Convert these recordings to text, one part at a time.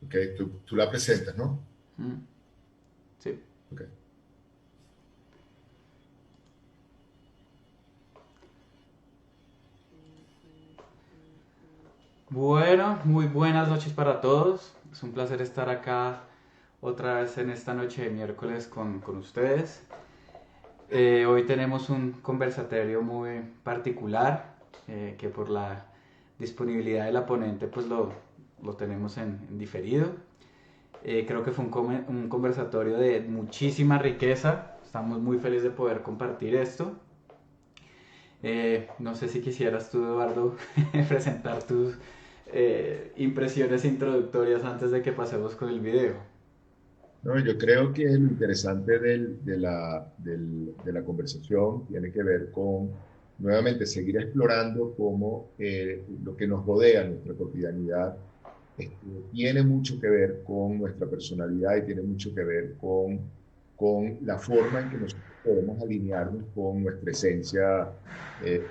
Ok, tú la presentas, ¿no? Mm, sí. Ok. Bueno, muy buenas noches para todos. Es un placer estar acá otra vez en esta noche de miércoles con ustedes. Hoy tenemos un conversatorio muy particular que por la disponibilidad de la ponente pues lo tenemos en diferido. Creo que fue un conversatorio de muchísima riqueza. Estamos muy felices de poder compartir esto. No sé si quisieras tú, Eduardo, presentar tus impresiones introductorias antes de que pasemos con el video. No, yo creo que lo interesante de la conversación tiene que ver con, nuevamente, seguir explorando cómo lo que nos rodea, nuestra cotidianidad, tiene mucho que ver con nuestra personalidad y tiene mucho que ver con la forma en que nosotros podemos alinearnos con nuestra esencia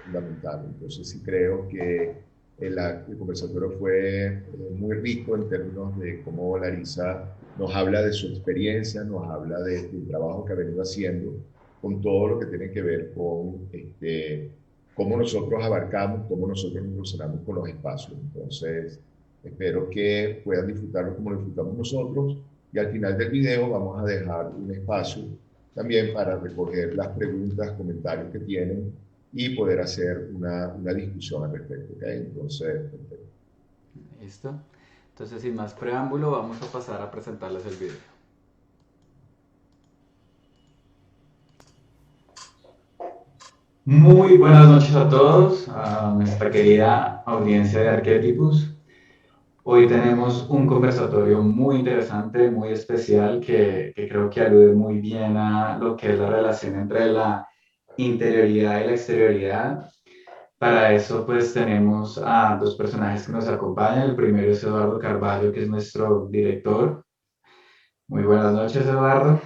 fundamental. Entonces, sí creo que el conversatorio fue muy rico en términos de cómo Larisa nos habla de su experiencia, nos habla del trabajo que ha venido haciendo con todo lo que tiene que ver con cómo nosotros abarcamos, cómo nosotros nos relacionamos con los espacios. Entonces, espero que puedan disfrutarlo como lo disfrutamos nosotros y al final del video vamos a dejar un espacio también para recoger las preguntas, comentarios que tienen y poder hacer una discusión al respecto. ¿Okay? Entonces, perfecto. ¿Listo? Entonces, sin más preámbulo, vamos a pasar a presentarles el video. Muy buenas noches a todos, a nuestra querida audiencia de Arquetipus. Hoy tenemos un conversatorio muy interesante, muy especial, que creo que alude muy bien a lo que es la relación entre la interioridad y la exterioridad. Para eso, pues tenemos a dos personajes que nos acompañan. El primero es Eduardo Carvalho, que es nuestro director. Muy buenas noches, Eduardo.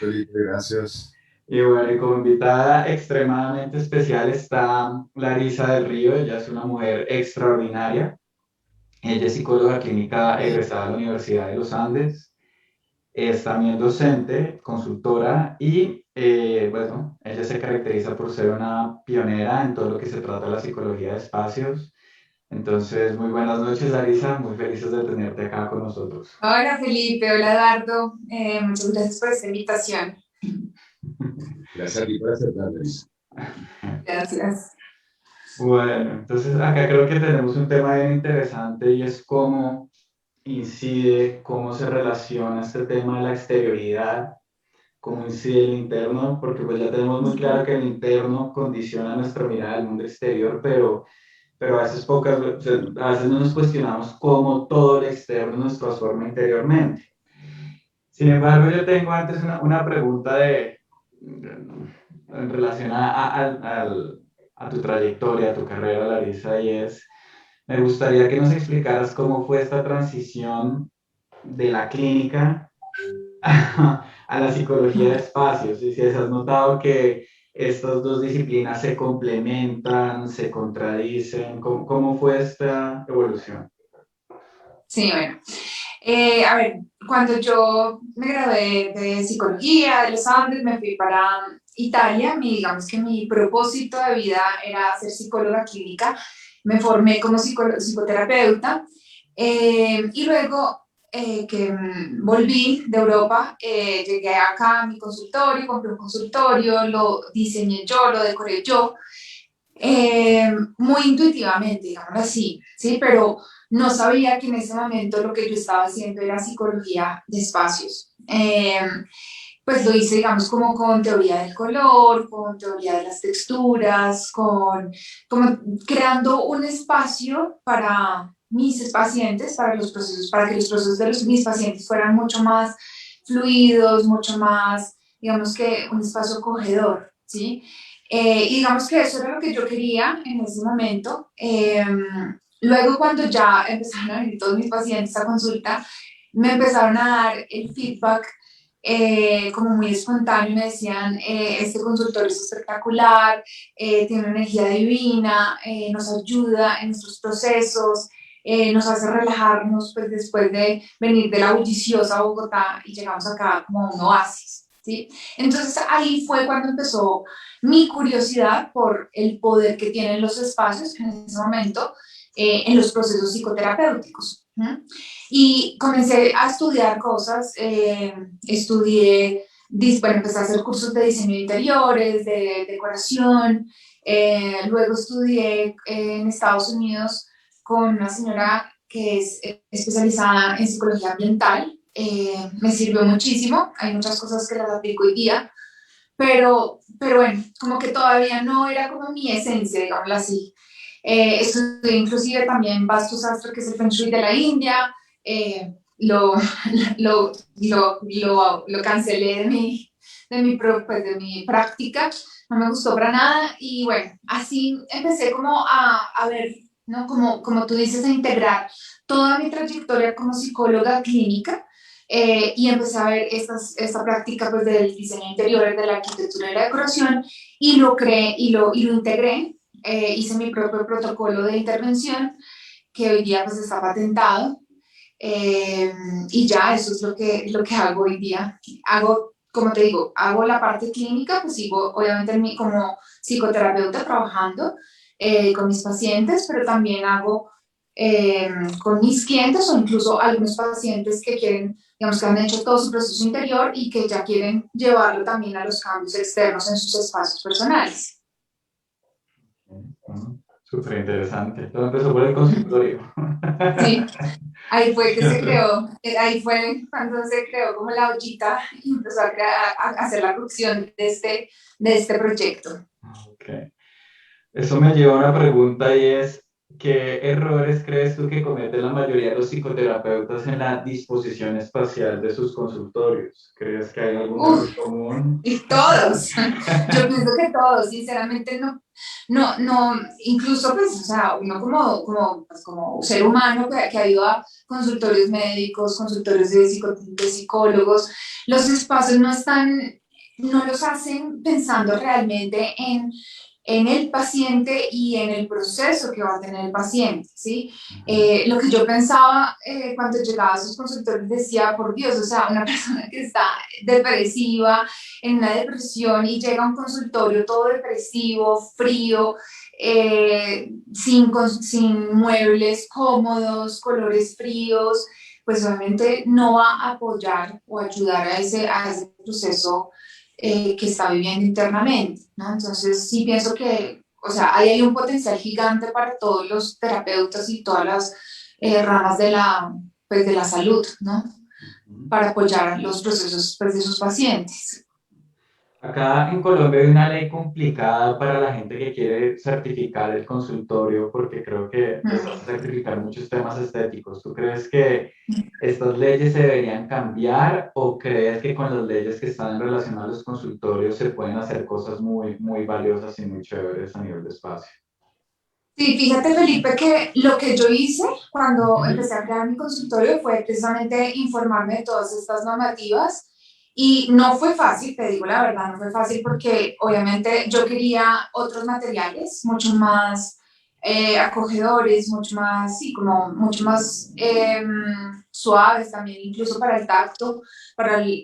Felipe, gracias. Y bueno, y como invitada extremadamente especial está Larisa del Río. Ella es una mujer extraordinaria. Ella es psicóloga clínica egresada de la Universidad de los Andes. Es también docente, consultora y, bueno, ella se caracteriza por ser una pionera en todo lo que se trata de la psicología de espacios. Entonces, muy buenas noches, Larisa. Muy felices de tenerte acá con nosotros. Hola Felipe, hola Eduardo, muchas gracias por esta invitación. Gracias a ti por aceptar, Luis. Gracias. Bueno, entonces acá creo que tenemos un tema bien interesante y es cómo incide, cómo se relaciona este tema de la exterioridad, cómo incide el interno, porque pues ya tenemos muy claro que el interno condiciona nuestra mirada del mundo exterior, pero a veces a veces no nos cuestionamos cómo todo el externo nos transforma interiormente. Sin embargo, yo tengo antes una pregunta en relación a tu trayectoria, a tu carrera, Larisa, y es, me gustaría que nos explicaras cómo fue esta transición de la clínica a la psicología de espacios, y si has notado que estas dos disciplinas se complementan, se contradicen, cómo fue esta evolución? Sí, bueno. A ver, cuando yo me gradué de psicología de los Andes, me fui para Italia. Digamos que mi propósito de vida era ser psicóloga clínica. Me formé como psicoterapeuta y luego que volví de Europa, llegué acá a mi consultorio, compré un consultorio, lo diseñé yo, lo decoré yo, muy intuitivamente, digámoslo así, ¿sí? Pero no sabía que en ese momento lo que yo estaba haciendo era psicología de espacios. Pues lo hice, digamos, como con teoría del color, con teoría de las texturas, como creando un espacio para mis pacientes, para los procesos, para que los procesos de mis pacientes fueran mucho más fluidos, mucho más, digamos que un espacio acogedor, ¿sí? Y digamos que eso era lo que yo quería en ese momento. Luego, cuando ya empezaron a venir todos mis pacientes a consulta, me empezaron a dar el feedback como muy espontáneo. Me decían, este consultorio es espectacular, tiene una energía divina, nos ayuda en nuestros procesos. nos hace relajarnos pues, después de venir de la bulliciosa Bogotá y llegamos acá como a un oasis, ¿sí? Entonces ahí fue cuando empezó mi curiosidad por el poder que tienen los espacios en ese momento en los procesos psicoterapéuticos. Y comencé a estudiar cosas, bueno, empecé a hacer cursos de diseño de interiores, de decoración, luego estudié en Estados Unidos con una señora que es especializada en psicología ambiental. Me sirvió muchísimo, hay muchas cosas que las aplico hoy día, pero bueno, como que todavía no era como mi esencia, digámoslo así. Estudié inclusive también Vastu Sastra, que es el Feng Shui de la India. Eh, lo, lo cancelé pues, de mi práctica, no me gustó para nada y bueno, así empecé como a ver, ¿no? Como tú dices, a integrar toda mi trayectoria como psicóloga clínica y empecé a ver esta práctica pues, del diseño interior, de la arquitectura y la decoración y lo creé y lo integré. Hice mi propio protocolo de intervención que hoy día pues está patentado eh, y ya eso es lo que hago hoy día. Hago, como te digo, hago la parte clínica, pues sigo obviamente como psicoterapeuta trabajando con mis pacientes, pero también hago eh, con mis clientes o incluso algunos pacientes que quieren, digamos que han hecho todo su proceso interior y que ya quieren llevarlo también a los cambios externos en sus espacios personales. Súper interesante. Todo empezó por el consultorio. Sí, ahí fue que se creó, ahí fue cuando se creó como la ollita y empezó a hacer la cocción de este proyecto. Ok. Eso me lleva a una pregunta y es, ¿qué errores crees tú que cometen la mayoría de los psicoterapeutas en la disposición espacial de sus consultorios? ¿Crees que hay algún Uf, error común? y todos, yo pienso que todos, sinceramente no, incluso pues, o sea, uno como ser humano que ha ido a consultorios médicos, consultorios de psicólogos, los espacios no los hacen pensando realmente en el paciente y en el proceso que va a tener el paciente, ¿sí? Lo que yo pensaba cuando llegaba a sus consultorios decía, por Dios, o sea, una persona que está depresiva, en una depresión y llega a un consultorio todo depresivo, frío, sin muebles cómodos, colores fríos, pues obviamente no va a apoyar o ayudar a ese proceso que está viviendo internamente, ¿no? Entonces sí pienso que, o sea, ahí hay un potencial gigante para todos los terapeutas y todas las ramas pues, de la salud, ¿no? Para apoyar los procesos pues, de sus pacientes. Acá en Colombia hay una ley complicada para la gente que quiere certificar el consultorio porque creo que les hace sacrificar muchos temas estéticos. ¿Tú crees que estas leyes se deberían cambiar o crees que con las leyes que están en relación a los consultorios se pueden hacer cosas muy, muy valiosas y muy chéveres a nivel de espacio? Sí, fíjate Felipe que lo que yo hice cuando Ujú. empecé a crear mi consultorio fue precisamente informarme de todas estas normativas y no fue fácil, te digo la verdad, no fue fácil porque obviamente yo quería otros materiales mucho más acogedores, mucho más, sí, como mucho más suaves también, incluso para el tacto,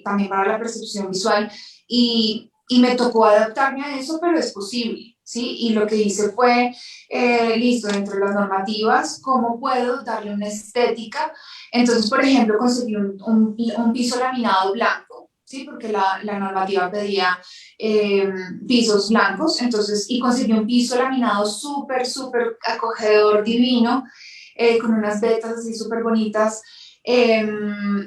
también para la percepción visual y me tocó adaptarme a eso, pero es posible, ¿sí? Y lo que hice fue listo, dentro de las normativas, ¿cómo puedo darle una estética? Entonces, por ejemplo, conseguí un piso laminado blanco, ¿sí? Porque la normativa pedía pisos blancos, entonces, y conseguí un piso laminado súper, súper acogedor, divino, con unas vetas así súper bonitas.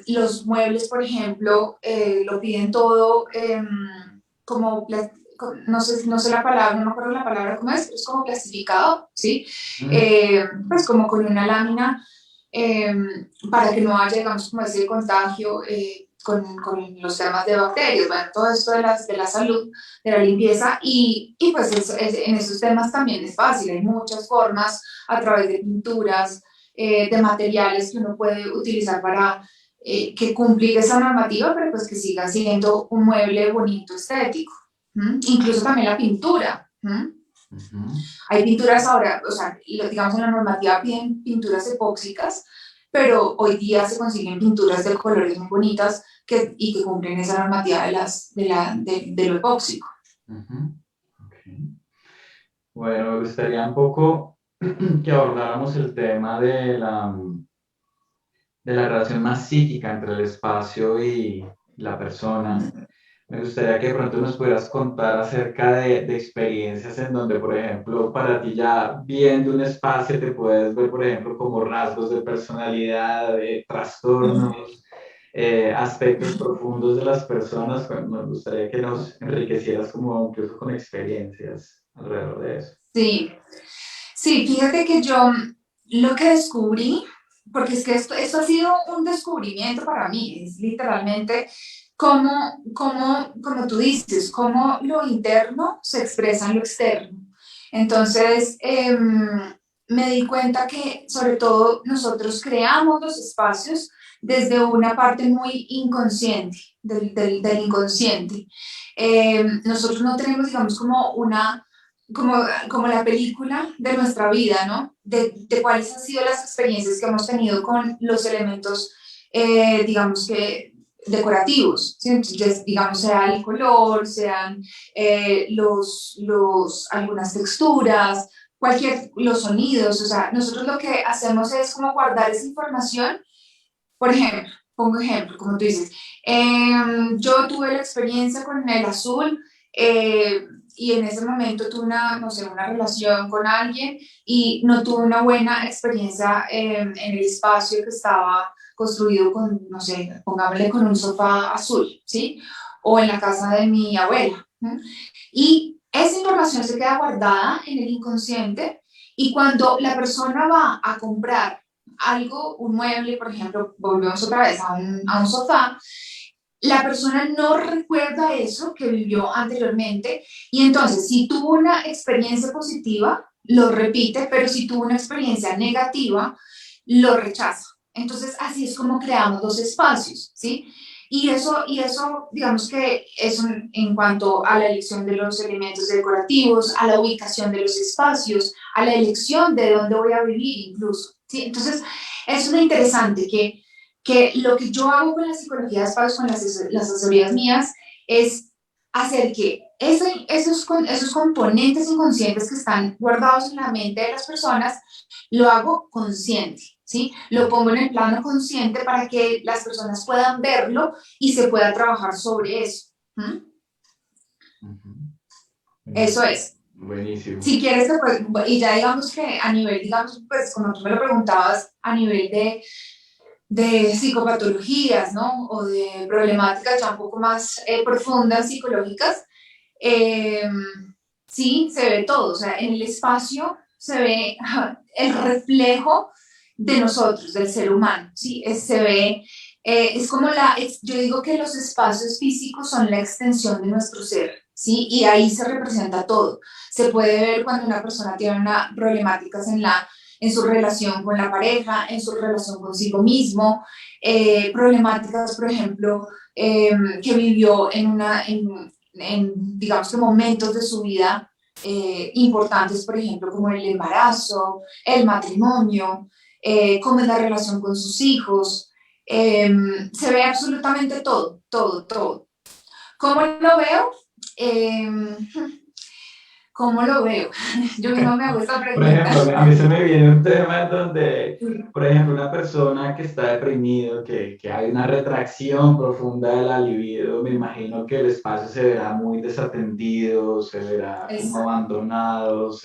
Los muebles, por ejemplo, lo piden todo como no sé la palabra, no me acuerdo la palabra cómo es, pero es como clasificado, ¿sí? Pues como con una lámina eh, para que no haya, digamos, como ese contagio con los temas de bacterias, bueno, todo esto de la salud, de la limpieza y pues en esos temas también es fácil, hay muchas formas a través de pinturas, de materiales que uno puede utilizar para que cumplir esa normativa, pero pues que siga siendo un mueble bonito, estético. Incluso también la pintura. Ujú. Hay pinturas ahora, o sea, digamos en la normativa piden pinturas epóxicas, pero hoy día se consiguen pinturas de colores muy bonitas y que cumplen esa normativa de lo epóxico. Ujú. Ok. Bueno, me gustaría un poco que abordáramos el tema de la relación más psíquica entre el espacio y la persona. Me gustaría que de pronto nos pudieras contar acerca de experiencias en donde, por ejemplo, para ti ya viendo un espacio te puedes ver, por ejemplo, como rasgos de personalidad, de trastornos, aspectos profundos de las personas. Pues, me gustaría que nos enriquecieras como incluso con experiencias alrededor de eso. Sí, sí, fíjate que yo lo que descubrí, porque es que esto ha sido un descubrimiento para mí, es literalmente como tú dices, cómo lo interno se expresa en lo externo. Entonces, me di cuenta que sobre todo nosotros creamos los espacios desde una parte muy inconsciente, del inconsciente. Nosotros no tenemos, digamos, como, como la película de nuestra vida, ¿no? De cuáles han sido las experiencias que hemos tenido con los elementos, digamos que decorativos, ¿sí? Entonces, digamos, sea el color, sean algunas texturas, los sonidos, o sea, nosotros lo que hacemos es como guardar esa información. Por ejemplo, pongo ejemplo, como tú dices, yo tuve la experiencia con el azul, y en ese momento tuve una, no sé, una relación con alguien y no tuve una buena experiencia en el espacio que estaba construido con, no sé, pongámosle con un sofá azul, ¿sí? O en la casa de mi abuela. ¿Sí? Y esa información se queda guardada en el inconsciente y cuando la persona va a comprar algo, un mueble, por ejemplo, volvemos otra vez a un sofá, la persona no recuerda eso que vivió anteriormente y entonces si tuvo una experiencia positiva, lo repite, pero si tuvo una experiencia negativa, lo rechaza. Entonces así es como creamos los espacios, ¿sí? Digamos que eso en cuanto a la elección de los elementos decorativos, a la ubicación de los espacios, a la elección de dónde voy a vivir incluso, ¿sí? Entonces, es muy interesante que lo que yo hago con la psicología de espacios, con las asesorías mías, es hacer que esos componentes inconscientes que están guardados en la mente de las personas, lo hago consciente, ¿sí? Lo pongo en el plano consciente para que las personas puedan verlo y se pueda trabajar sobre eso. ¿Mm? Ujú. Eso es. Buenísimo. Si quieres, y ya digamos que a nivel, digamos, pues como tú me lo preguntabas, a nivel de psicopatologías, ¿no? O de problemáticas ya un poco más profundas, psicológicas, eh, sí, se ve todo. O sea, en el espacio se ve el reflejo de nosotros, del ser humano, ¿sí? Se ve, es como yo digo que los espacios físicos son la extensión de nuestro ser, ¿sí? Y ahí se representa todo. Se puede ver cuando una persona tiene una problemáticas en su relación con la pareja, en su relación consigo mismo, problemáticas, por ejemplo, que vivió digamos que momentos de su vida importantes, por ejemplo, como el embarazo, el matrimonio, cómo es la relación con sus hijos. Se ve absolutamente todo, todo, todo. ¿Cómo lo veo? Eh, ¿Cómo lo veo? Yo misma me hago esta Por pregunta. ejemplo, a mí se me viene un tema en donde, por ejemplo, una persona que está deprimido, que hay una retracción profunda de la libido, me imagino que el espacio se verá muy desatendido, se verá como Exacto. abandonado,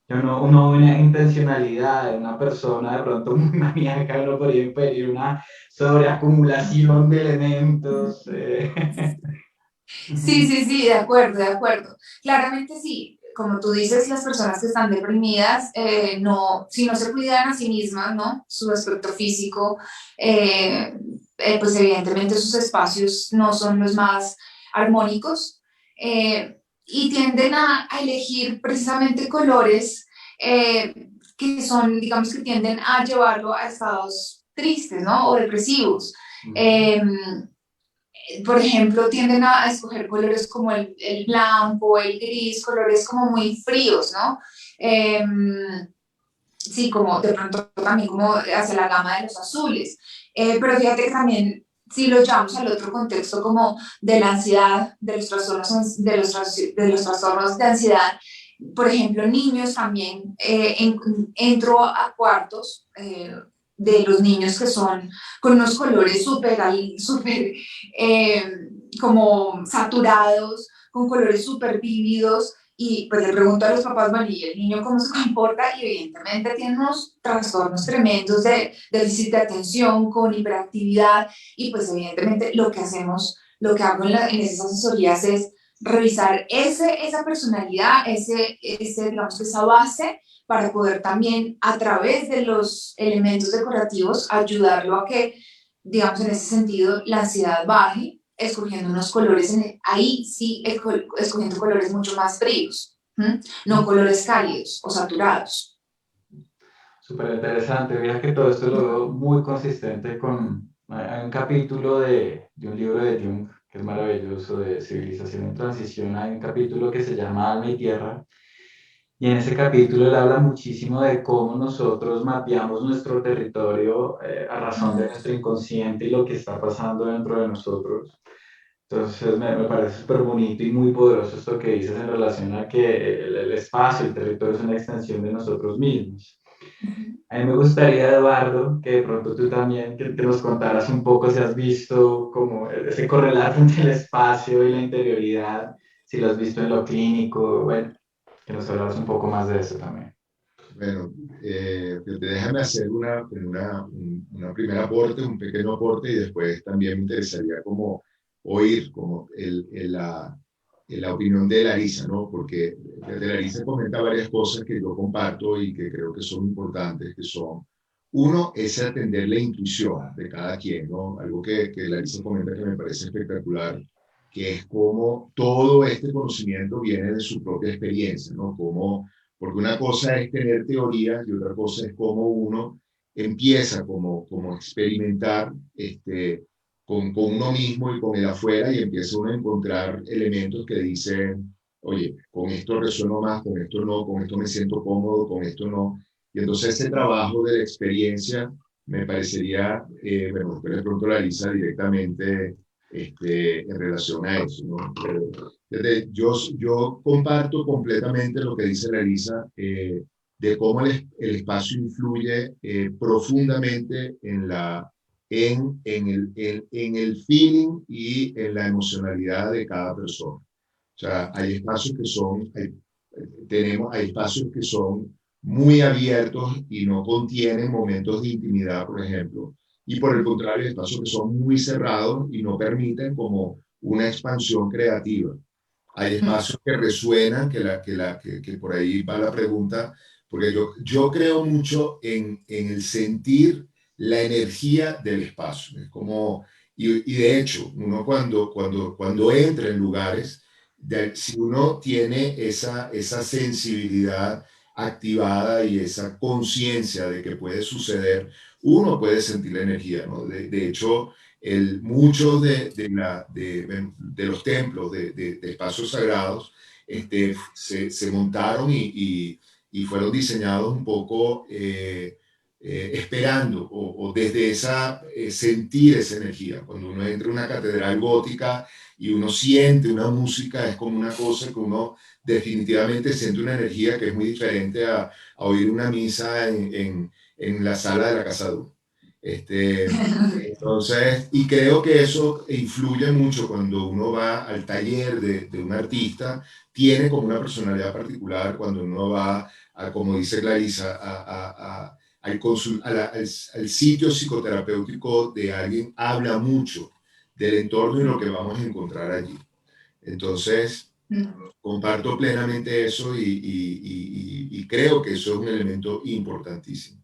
uno ve una intencionalidad de una persona de pronto muy maníaca, no podría impedir una sobreacumulación de elementos. Sí, sí, sí, de acuerdo, de acuerdo. Claramente sí, como tú dices, las personas que están deprimidas, no, si no se cuidan a sí mismas, ¿no? Su aspecto físico, eh, pues evidentemente sus espacios no son los más armónicos, y tienden a elegir precisamente colores que son, digamos que tienden a llevarlo a estados tristes, ¿no? O depresivos. Ujú. Eh, por ejemplo, tienden a escoger colores como el blanco, el gris, colores como muy fríos, ¿no? Eh, sí, como de pronto también como hacia la gama de los azules. Pero fíjate que también, si lo llevamos al otro contexto como de la ansiedad, de los trastornos de los trastornos de ansiedad, por ejemplo, niños también, entro a cuartos de los niños que son con unos colores súper eh, como saturados, con colores súper vívidos, y pues le pregunto a los papás, bueno, ¿y el niño cómo se comporta? Y evidentemente tiene unos trastornos tremendos de déficit de atención, con hiperactividad, y pues evidentemente lo que hacemos, lo que hago en esas asesorías es revisar esa personalidad, digamos, esa base, para poder también a través de los elementos decorativos ayudarlo a que, digamos, en ese sentido, la ansiedad baje, escogiendo unos colores, ahí sí, escogiendo colores mucho más fríos, no colores cálidos o saturados. Súper interesante. Mira que todo esto lo veo muy consistente con... Hay un capítulo de un libro de Jung que es maravilloso, de Civilización en Transición. Hay un capítulo que se llama Alma y Tierra. Y en ese capítulo él habla muchísimo de cómo nosotros mapeamos nuestro territorio a razón de nuestro inconsciente y lo que está pasando dentro de nosotros. Entonces me parece súper bonito y muy poderoso esto que dices en relación a que el espacio, el territorio es una extensión de nosotros mismos. A mí me gustaría, Eduardo, que de pronto tú también, que nos contaras un poco si has visto como ese correlato entre el espacio y la interioridad, si lo has visto en lo clínico, bueno, que nos hablaras un poco más de eso también. Bueno, déjame hacer una primera aporte, un pequeño aporte y después también me interesaría como oír como la opinión de Larisa, ¿no? Porque de Larisa comenta varias cosas que yo comparto y que creo que son importantes, que son, uno, es atender la intuición de cada quien, ¿no? Algo que Larisa comenta que me parece espectacular, que es como todo este conocimiento viene de su propia experiencia, ¿no? Como porque una cosa es tener teoría y otra cosa es cómo uno empieza como experimentar con uno mismo y con el afuera y empieza uno a encontrar elementos que dicen, oye, con esto resueno más, con esto no, con esto me siento cómodo, con esto no. Y entonces ese trabajo de la experiencia me parecería, bueno, pero de pronto la Lisa directamente en relación a eso, ¿no? Yo comparto completamente lo que dice la Elisa, de cómo el espacio influye profundamente en el feeling y en la emocionalidad de cada persona. O sea, hay espacios que son, hay espacios que son muy abiertos y no contienen momentos de intimidad, por ejemplo. Y por el contrario, hay espacios que son muy cerrados y no permiten como una expansión creativa. Hay espacios que resuenan, que por ahí va la pregunta, porque yo creo mucho en el sentir la energía del espacio. Es como, y de hecho, uno cuando entra en lugares, si uno tiene esa sensibilidad activada y esa conciencia de que puede suceder, uno puede sentir la energía, ¿no? De hecho, muchos de los templos, de espacios sagrados, se montaron y fueron diseñados un poco esperando o desde sentir esa energía. Cuando uno entra a una catedral gótica y uno siente una música, es como una cosa que uno definitivamente siente una energía que es muy diferente a oír una misa en la sala de la casa de uno. Entonces, y creo que eso influye mucho cuando uno va al taller de un artista, tiene como una personalidad particular cuando uno va, como dice Clarisa, al sitio psicoterapéutico de alguien, habla mucho del entorno y lo que vamos a encontrar allí. Entonces, comparto plenamente eso y creo que eso es un elemento importantísimo.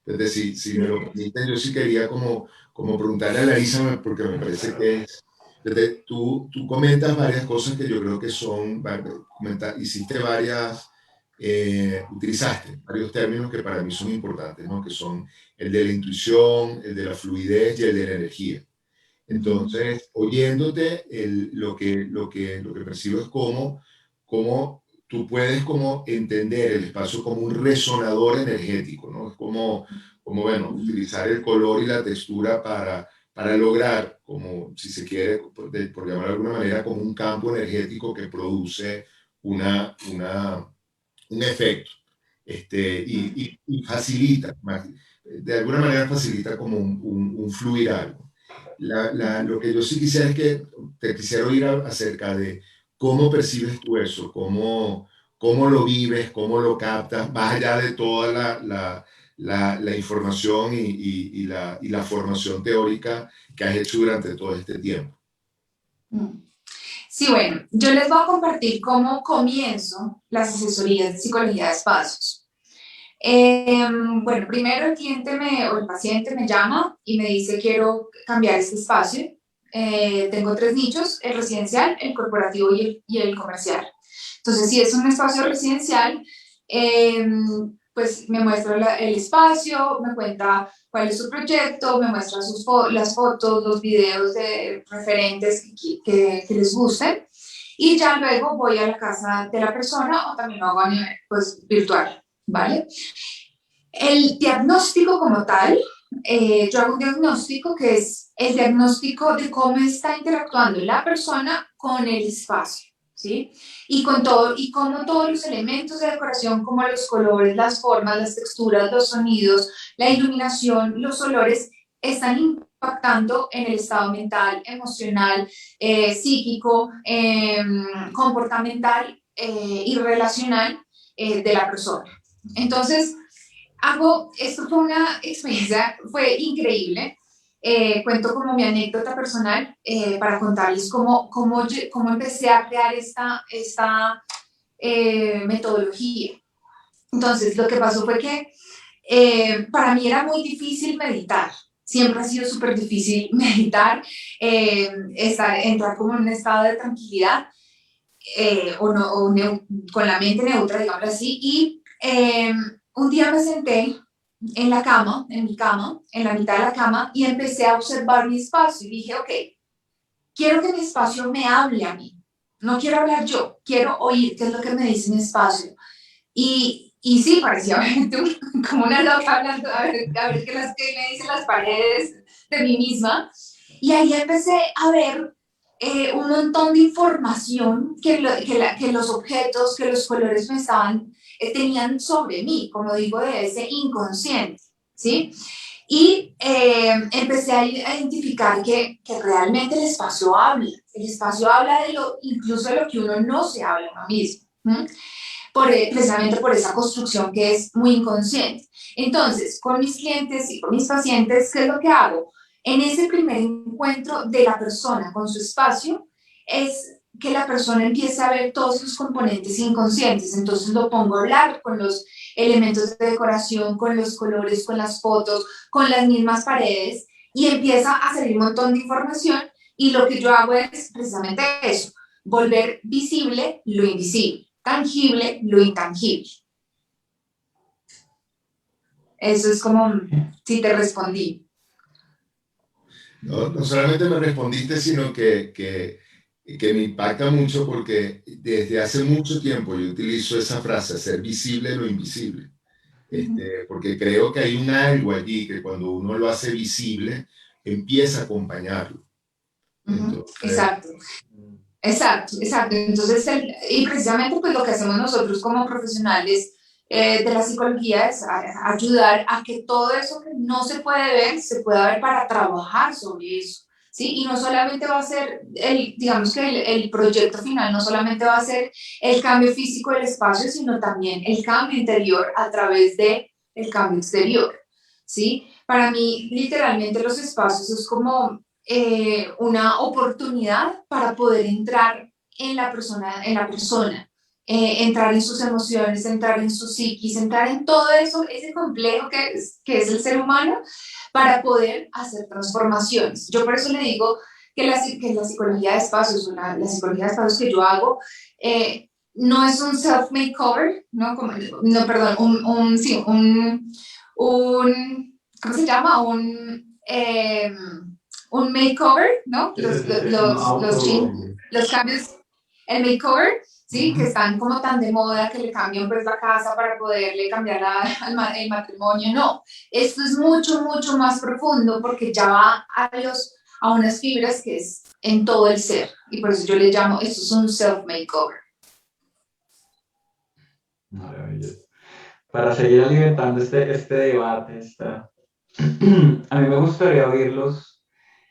Entonces, si me lo permiten, yo sí quería como preguntarle a Larisa, porque me parece que es, tú comentas varias cosas que yo creo que son, hiciste utilizaste varios términos que para mí son importantes, ¿no? Que son el de la intuición, el de la fluidez y el de la energía. Entonces, oyéndote, lo que percibo es cómo tú puedes como entender el espacio como un resonador energético, ¿no? Es como bueno, utilizar el color y la textura para lograr, como si se quiere, por llamar de alguna manera, como un campo energético que produce una, un efecto y facilita, de alguna manera facilita como un fluir algo. Lo que yo sí quisiera es que te quisiera oír acerca de cómo percibes tú eso, cómo lo vives, cómo lo captas, más allá de toda la información y la formación teórica que has hecho durante todo este tiempo. Sí, bueno, yo les voy a compartir cómo comienzo las asesorías de psicología de espacios. Bueno, primero el cliente o el paciente me llama y me dice quiero cambiar este espacio. Tengo tres nichos, el residencial, el corporativo y el comercial. Entonces, si es un espacio residencial, eh, pues me muestra el espacio, me cuenta cuál es su proyecto, me muestra las fotos, los videos de referentes que les gusten y ya luego voy a la casa de la persona o también lo hago a nivel pues, virtual, ¿vale? El diagnóstico como tal, yo hago un diagnóstico que es el diagnóstico de cómo está interactuando la persona con el espacio, ¿sí? Y con todo, y cómo todos los elementos de decoración, como los colores, las formas, las texturas, los sonidos, la iluminación, los olores, están impactando en el estado mental, emocional, psíquico, comportamental y relacional de la persona. Entonces, esto fue una experiencia, fue increíble. Cuento como mi anécdota personal para contarles cómo empecé a crear esta metodología. Entonces, lo que pasó fue que para mí era muy difícil meditar. Siempre ha sido súper difícil meditar, entrar como en un estado de tranquilidad con la mente neutra, digamos así. Y un día me senté en la cama, en mi cama, en la mitad de la cama, y empecé a observar mi espacio. Y dije, ok, quiero que mi espacio me hable a mí. No quiero hablar yo, quiero oír qué es lo que me dice mi espacio. Y sí, parecía como una loca hablando, a ver qué me dicen las paredes de mí misma. Y ahí empecé a ver un montón de información que los objetos, que los colores tenían sobre mí, como digo, de ese inconsciente, ¿sí? Y empecé a identificar que realmente el espacio habla incluso de lo que uno no se habla a uno mismo, precisamente por esa construcción que es muy inconsciente. Entonces, con mis clientes y con mis pacientes, ¿qué es lo que hago? En ese primer encuentro de la persona con su espacio, es que la persona empiece a ver todos sus componentes inconscientes. Entonces lo pongo a hablar con los elementos de decoración, con los colores, con las fotos, con las mismas paredes, y empieza a salir un montón de información, y lo que yo hago es precisamente eso, volver visible lo invisible, tangible lo intangible. Eso es como si te respondí. No solamente me respondiste, sino que me impacta mucho porque desde hace mucho tiempo yo utilizo esa frase, hacer visible lo invisible. Porque creo que hay un algo allí que cuando uno lo hace visible, empieza a acompañarlo. Entonces, Exacto. Exacto, exacto. Entonces, y precisamente pues lo que hacemos nosotros como profesionales de la psicología es ayudar a que todo eso que no se puede ver, se pueda ver para trabajar sobre eso, ¿sí? Y no solamente va a ser, digamos que el proyecto final no solamente va a ser el cambio físico del espacio, sino también el cambio interior a través del cambio exterior, ¿sí? Para mí, literalmente los espacios es como una oportunidad para poder entrar en la persona, entrar en sus emociones, entrar en su psiquis, entrar en todo eso, ese complejo que es el ser humano, para poder hacer transformaciones. Yo por eso le digo que la psicología de espacios, la psicología de espacios que yo hago, no es un self-makeover, ¿no? No, perdón, sí, ¿cómo se llama? un makeover, ¿no? Como Los cambios, el makeover, ¿sí? Que están como tan de moda que le cambian pues la casa para poderle cambiar el matrimonio. No, esto es mucho, mucho más profundo porque ya va a unas fibras que es en todo el ser. Y por eso yo le llamo, esto es un self-makeover. Maravilloso. Para seguir alimentando este debate, a mí me gustaría oírlos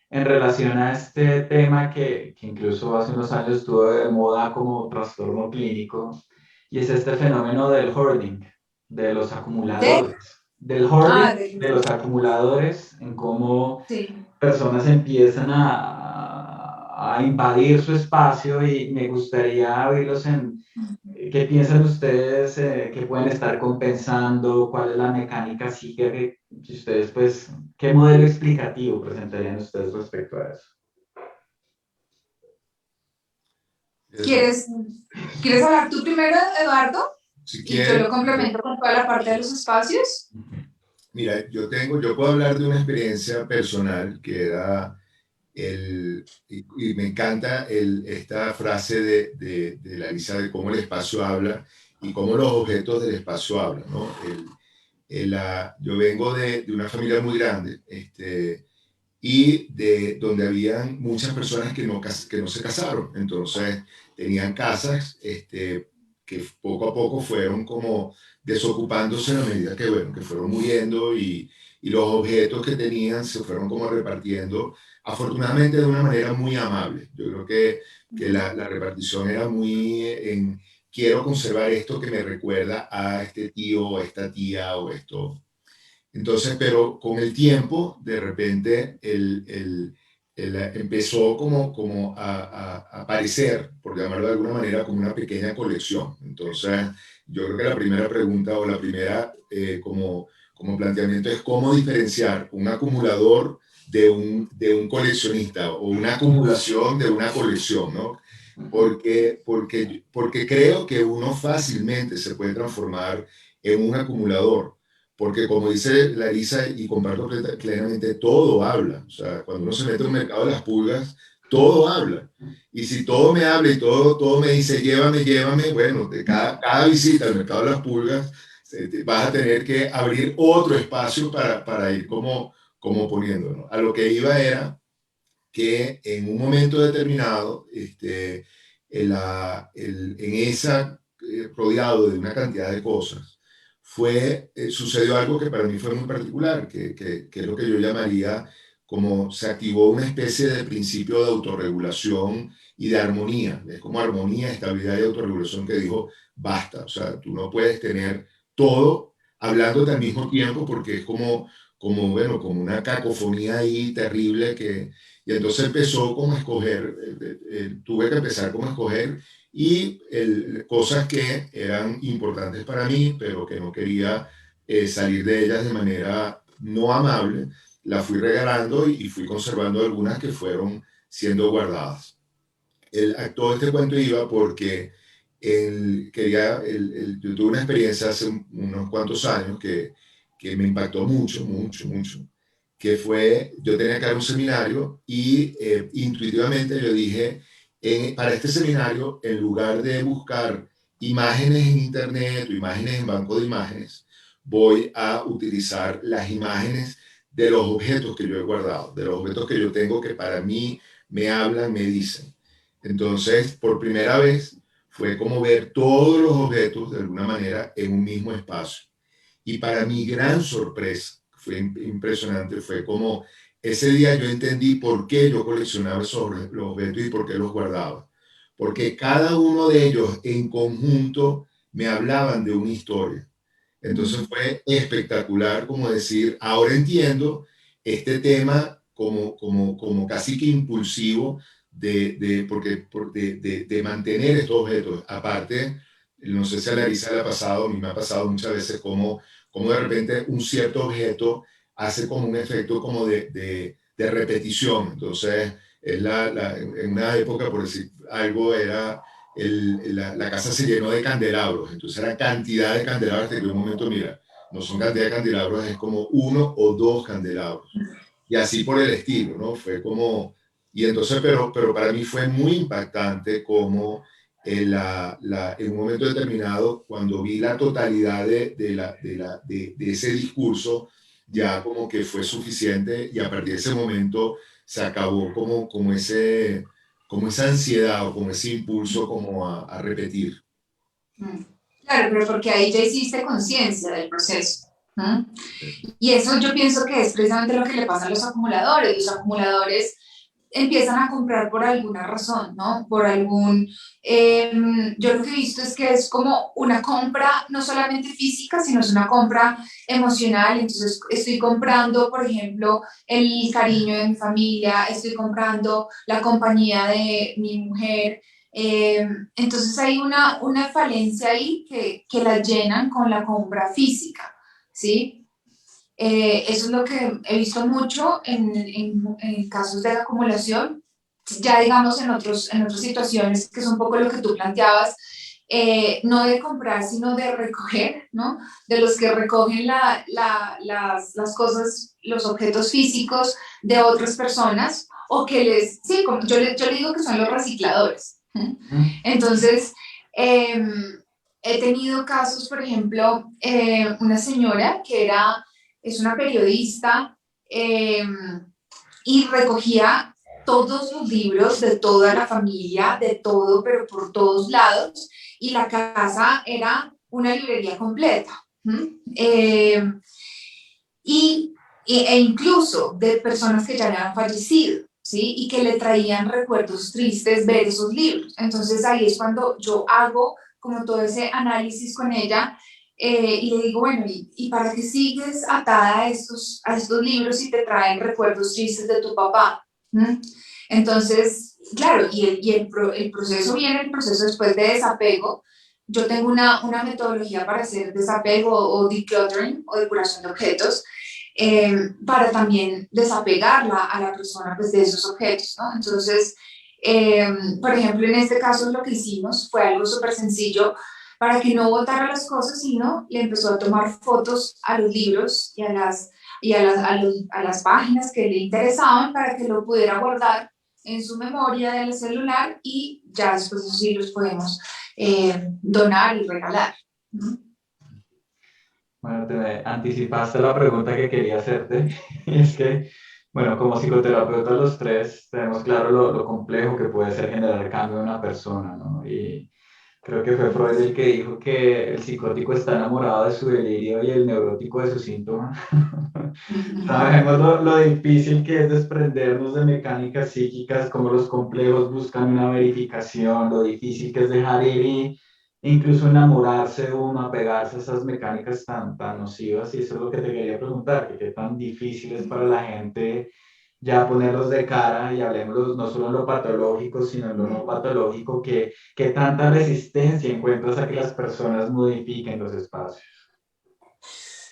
en relación a este tema que incluso hace unos años estuvo de moda como trastorno clínico, y es este fenómeno del hoarding, de los acumuladores, del hoarding, de los acumuladores, en cómo sí. personas empiezan a invadir su espacio, y me gustaría oírlos en qué piensan ustedes que pueden estar compensando, cuál es la mecánica psíquica que ustedes, pues, qué modelo explicativo presentarían ustedes respecto a eso. ¿Quieres hablar tú primero, Eduardo? Si y yo lo complemento con toda la parte de los espacios. Mira, yo puedo hablar de una experiencia personal que era y me encanta esta frase de Larisa de cómo el espacio habla y cómo los objetos del espacio hablan, ¿no? Yo vengo de una familia muy grande, y de donde habían muchas personas que no se casaron. Entonces tenían casas que poco a poco fueron como desocupándose a medida que, bueno, que fueron muriendo, y los objetos que tenían se fueron como repartiendo, afortunadamente de una manera muy amable. Yo creo que la repartición era muy en quiero conservar esto que me recuerda a este tío o a esta tía o esto. Entonces, pero con el tiempo, de repente, empezó como a aparecer, por llamarlo de alguna manera, como una pequeña colección. Entonces, yo creo que la primera pregunta o la primera como planteamiento es cómo diferenciar un acumulador de un coleccionista o una acumulación de una colección, ¿no? Porque creo que uno fácilmente se puede transformar en un acumulador. Porque como dice Larisa, y comparto plenamente, todo habla. O sea, cuando uno se mete en un mercado de las pulgas, todo habla. Y si todo me habla y todo me dice, llévame, llévame, bueno, de cada visita al mercado de las pulgas, vas a tener que abrir otro espacio para ir como poniendo, ¿no? A lo que iba era que en un momento determinado, en esa, rodeado de una cantidad de cosas, sucedió algo que para mí fue muy particular, que es lo que yo llamaría como se activó una especie de principio de autorregulación y de armonía. Es como armonía, estabilidad y autorregulación que dijo, basta, o sea, tú no puedes tener todo hablándote al mismo tiempo porque es bueno, como una cacofonía ahí terrible y entonces empezó como a escoger, tuve que empezar como a escoger y cosas que eran importantes para mí, pero que no quería salir de ellas de manera no amable, las fui regalando y fui conservando algunas que fueron siendo guardadas. Todo este cuento iba porque yo tuve una experiencia hace unos cuantos años que me impactó mucho, mucho, mucho, que fue, yo tenía que dar un seminario y intuitivamente yo dije, para este seminario, en lugar de buscar imágenes en internet o imágenes en banco de imágenes, voy a utilizar las imágenes de los objetos que yo he guardado, de los objetos que yo tengo que para mí me hablan, me dicen. Entonces, por primera vez, fue como ver todos los objetos de alguna manera en un mismo espacio. Y para mi gran sorpresa, fue impresionante, fue como ese día yo entendí por qué yo coleccionaba los objetos y por qué los guardaba. Porque cada uno de ellos en conjunto me hablaban de una historia. Entonces fue espectacular como decir, ahora entiendo este tema como casi que impulsivo de mantener estos objetos. Aparte, no sé si a Larisa le ha pasado, a mí me ha pasado muchas veces como de repente un cierto objeto hace como un efecto como de repetición. Entonces, en una época, por decir algo, era la casa se llenó de candelabros, entonces era cantidad de candelabros, hasta que un momento, mira, no son cantidad de candelabros, es como uno o dos candelabros. y así por el estilo, ¿no? Fue como, y entonces, pero para mí fue muy impactante como en un momento determinado, cuando vi la totalidad de ese discurso, ya como que fue suficiente y a partir de ese momento se acabó como esa ansiedad o como ese impulso como a repetir. Mm. Claro, pero porque ahí ya hiciste conciencia del proceso. ¿Mm? Y eso yo pienso que es precisamente lo que le pasa a los acumuladores. Los acumuladores empiezan a comprar por alguna razón, ¿no? Por algún... yo lo que he visto es que es como una compra no solamente física, sino es una compra emocional. Entonces estoy comprando, por ejemplo, el cariño de mi familia, estoy comprando la compañía de mi mujer. Entonces hay una falencia ahí que la llenan con la compra física, ¿sí? Eso es lo que he visto mucho en casos de acumulación, ya digamos en otras situaciones, que es un poco lo que tú planteabas, no de comprar, sino de recoger, ¿no? De los que recogen las cosas, los objetos físicos de otras personas, o que les, sí, como yo le digo que son los recicladores. Entonces, eh, he tenido casos, por ejemplo, una señora que es una periodista eh, y recogía todos los libros de toda la familia, de todo, pero por todos lados, y la casa era una librería completa. Eh, y, e incluso de personas que ya habían fallecido, ¿sí? Y que le traían recuerdos tristes ver esos libros. Entonces ahí es cuando yo hago como todo ese análisis con ella y le digo, bueno, ¿y para qué sigues atada a estos libros si te traen recuerdos tristes de tu papá? ¿Mm? Entonces, claro, el proceso viene, el proceso después de desapego. Yo tengo una metodología para hacer desapego o decluttering o depuración de objetos para también desapegarla a la persona pues, de esos objetos, ¿no? Entonces, por ejemplo, en este caso lo que hicimos fue algo súper sencillo para que no botara las cosas, sino le empezó a tomar fotos a los libros a las páginas que le interesaban para que lo pudiera guardar en su memoria del celular y ya después esos libros podemos donar y regalar. ¿No? Bueno, te anticipaste la pregunta que quería hacerte, y es que, bueno, como psicoterapeutas los tres tenemos claro lo complejo que puede ser generar cambio en una persona, ¿no? Y creo que fue Freud el que dijo que el psicótico está enamorado de su delirio y el neurótico de su síntoma. Sabemos lo difícil que es desprendernos de mecánicas psíquicas, como los complejos buscan una verificación, lo difícil que es dejar ir y incluso enamorarse de uno, apegarse a esas mecánicas tan nocivas. Y eso es lo que te quería preguntar, que qué tan difícil es para la gente ya ponerlos de cara y hablemos no solo en lo patológico, sino en lo no patológico, que tanta resistencia encuentras a que las personas modifiquen los espacios.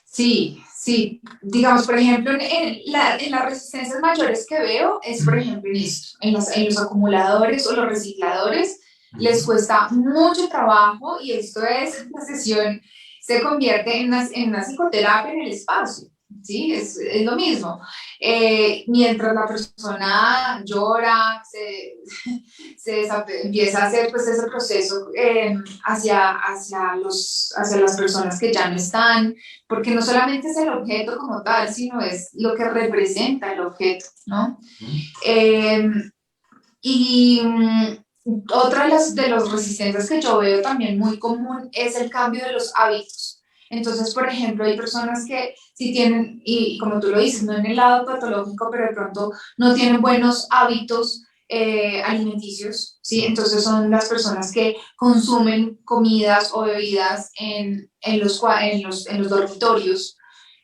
Sí, sí. Digamos, por ejemplo, en las resistencias mayores que veo es, por ejemplo, en esto, en los acumuladores o los recicladores, les cuesta mucho trabajo y esto es, la sesión se convierte en una psicoterapia en el espacio, ¿sí? Es lo mismo. Mientras la persona llora, empieza a hacer pues ese proceso hacia las personas que ya no están, porque no solamente es el objeto como tal, sino es lo que representa el objeto, ¿no? Eh, y otra de los resistencias que yo veo también muy común es el cambio de los hábitos. Entonces, por ejemplo, hay personas que sí tienen, y como tú lo dices, no en el lado patológico, pero de pronto no tienen buenos hábitos alimenticios, ¿sí? Entonces son las personas que consumen comidas o bebidas en los dormitorios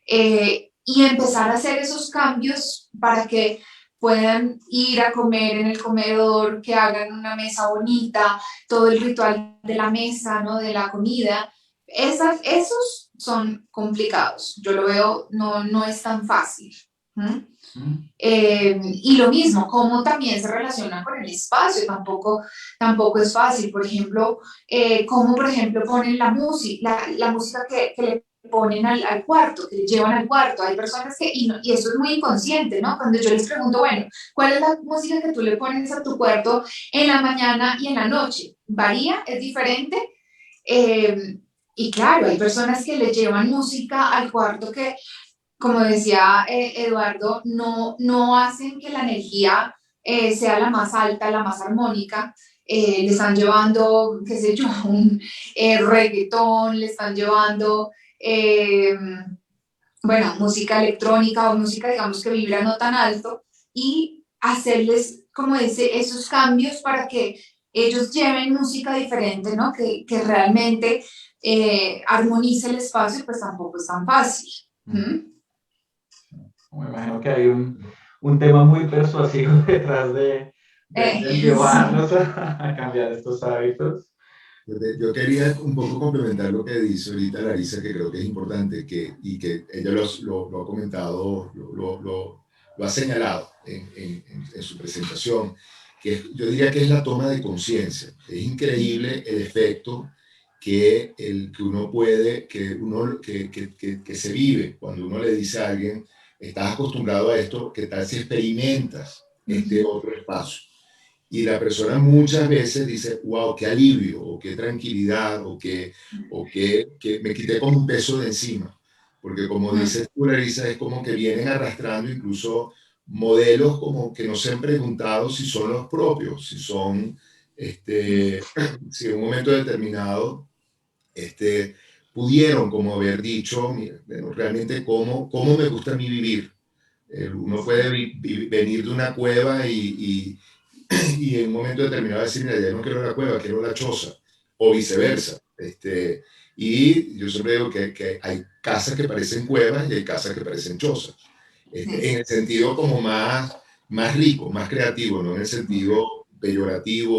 y empezar a hacer esos cambios para que puedan ir a comer en el comedor, que hagan una mesa bonita, todo el ritual de la mesa, ¿no? De la comida. Esos son complicados. Yo lo veo, no es tan fácil. ¿Mm? Mm. Y lo mismo, cómo también se relaciona con el espacio, tampoco es fácil. Por ejemplo, cómo, por ejemplo, ponen la música que le ponen al cuarto, que le llevan al cuarto. Hay personas y eso es muy inconsciente, ¿no? Cuando yo les pregunto, bueno, ¿cuál es la música que tú le pones a tu cuarto en la mañana y en la noche? ¿Varía? ¿Es diferente? Y claro, hay personas que le llevan música al cuarto que, como decía Eduardo, no hacen que la energía sea la más alta, la más armónica. Le están llevando, qué sé yo, un reggaetón, le están llevando, bueno, música electrónica o música, digamos, que vibra no tan alto y hacerles, como dice, esos cambios para que ellos lleven música diferente, ¿no? Que realmente armonice el espacio, pues tampoco es tan fácil. ¿Mm? Me imagino que hay un tema muy persuasivo detrás de Sí. llevarlos a cambiar estos hábitos. Yo quería un poco complementar lo que dice ahorita Larisa, que creo que es importante, y que ella lo ha comentado, lo ha señalado en su presentación, yo diría que es la toma de conciencia. Es increíble el efecto que uno puede, que se vive cuando uno le dice a alguien, estás acostumbrado a esto, ¿qué tal si experimentas este otro espacio? Y la persona muchas veces dice, wow, qué alivio, o qué tranquilidad, que me quité como un peso de encima. Porque como dices tú, Larisa, es como que vienen arrastrando incluso modelos como que no se han preguntado si son los propios, si son, si en un momento determinado, pudieron como haber dicho, bueno, realmente cómo me gusta a mí vivir. Uno puede venir de una cueva y en un momento determinado decir, mira, ya no quiero la cueva, quiero la choza, o viceversa. Y yo siempre digo que hay casas que parecen cuevas y hay casas que parecen chozas. En el sentido como más rico, más creativo, no en el sentido peyorativo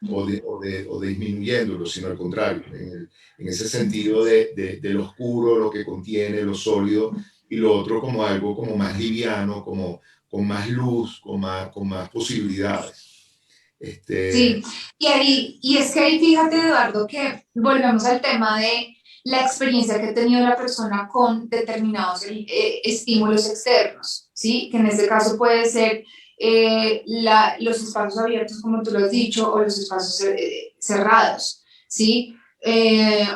o disminuyéndolo, sino al contrario, en ese sentido de lo oscuro, lo que contiene, lo sólido, y lo otro como algo como más liviano, como con más luz, con más posibilidades. Sí, y es que ahí fíjate, Eduardo, que volvemos al tema de la experiencia que ha tenido la persona con determinados estímulos externos, ¿sí? Que en este caso puede ser los espacios abiertos, como tú lo has dicho, o los espacios cerrados, ¿sí?